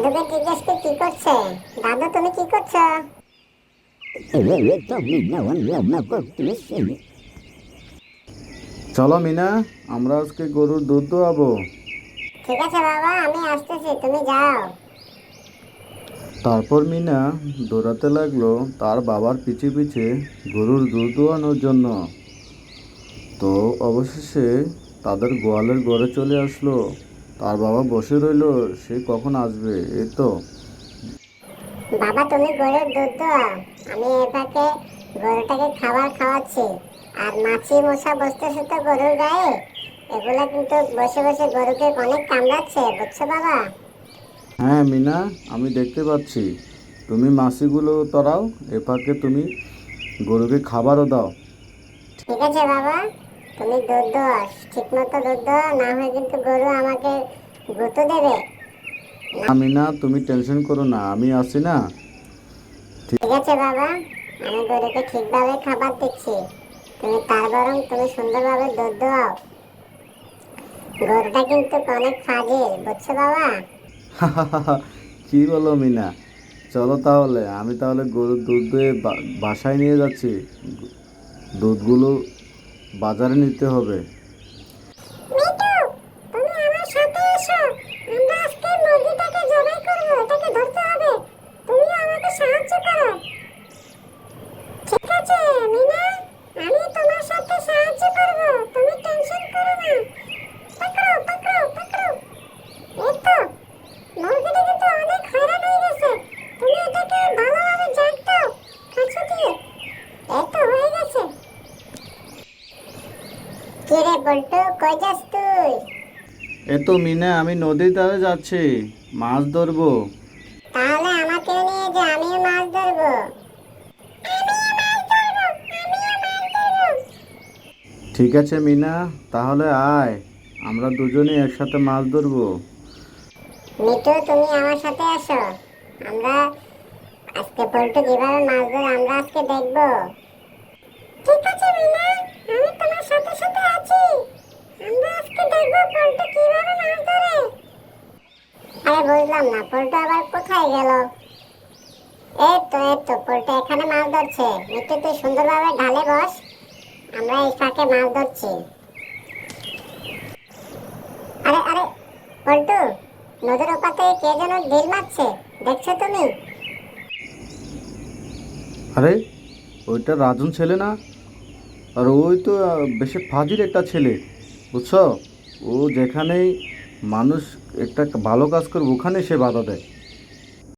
দাদুকে জিজ্ঞেস কর কি করছে। দাদু তুমি কি করছো? চলো মিনা, আমরা আজকে গরুর দুধ দোয়াবো। ঠিক আছে বাবা, আমি আসতেছি, তুমি যাও। তারপর মিনা দৌড়াতে লাগলো তার বাবার পিছে পিছে গরুর দুধ দোয়ানোর জন্য। তো অবশেষে তাদের গোয়ালের ঘরে চলে আসলো। তার বাবা বসে রইলো, সে কখন আসবে। এই তো। বাবা তুমি গরুর দুধ দাও, আমি এটাকে গরুটাকে খাবার খাওয়াচ্ছি। আর মাছি মশা বসতেছে তো গরুর গায়ে, এগুলা কিন্তু বসে বসে গরুকে অনেক কামড়াচ্ছে, বুঝছো বাবা? হ্যাঁ মিনা, আমি দেখতে পাচ্ছি। তুমি মাছিগুলো তরাও, এ ফাঁকে তুমি গরুকে খাবারও দাও। ঠিক আছে বাবা, তুমি দুধ দাও, ঠিক মতো দুধ দাও, না হয় কিন্তু গরু আমাকে গুঁতো দেবে। না মিনা, তুমি টেনশন করো না, আমি আছি না। ঠিক আছে বাবা, আমি গরুকে ঠিকভাবে খাবার দিচ্ছি, তুমি তার বরং তুমি সুন্দরভাবে দুধ দাও। গরুটা কিন্তু অনেক ফাজিল, বুঝছো বাবা? কি বলো মিনা? চলো তাহলে, আমি তাহলে গরুর দুধ দুয়ে বাসায় নিয়ে যাচ্ছি। দুধগুলো বাজারে নিতে হবে। মিঠু, তুমি আমার সাথে এসো, আমরা আজকে মুরগিটাকে জবাই করব, এটাকে ধরতে হবে। তুমিও আমাকে সাহায্য করো। ঠিক আছে মিনা, আমি তোমার সাথে সাহায্য করব, তুমি টেনশন করো না। পাকড়ো পাকড়ো পাকড়ো। এই তো, মুরগিটা কিন্তু অনেক হয়রান হয়ে গেছে, তুমি এটাকে ভালোভাবে জাগ দাও কাছে দিয়ে। এই তো হয়ে গেছে। কি রে বল্টু, কই যাস তুই? এ তো মিনা, আমি নদীর ধারে যাচ্ছি, মাছ ধরবো। তাহলে আমাকেও নিয়ে যা, আমিও মাছ ধরবো। ঠিক আছে মিনা, তাহলে আয়, আমরা দুজনেই একসাথে মাছ ধরবো। মিঠু তুমি আমার সাথে আসো, আমরা আজকে পল্টু কিভাবে মাছ ধরে আমরা আজকে দেখবো। ঠিক আছে মিনা, আমি তোমার সাথে সাথে আছি, আমরা আজকে দেখবো পল্টু কিভাবে মাছ ধরে। আরে বুঝলাম না, পল্টু আবার কোথায় গেল? এই তো পল্টু এখানে মাছ ধরছে। মিঠু তুই সুন্দরভাবে ঢালে বস, আমরা এই ফাঁকে মাছ ধরছি। আরে আরে পল্টু, নদীর ওপার থেকে কে যেন ঢিল মারছে, দেখছো তুমি? আরে, ওইটা রাজন ছেলে না? আর ওই তো বেশি ফাজিল একটা ছেলে, বুঝছো? ও যেখানেই মানুষ একটা ভালো কাজ করবে ওখানে সে বাধা দেয়।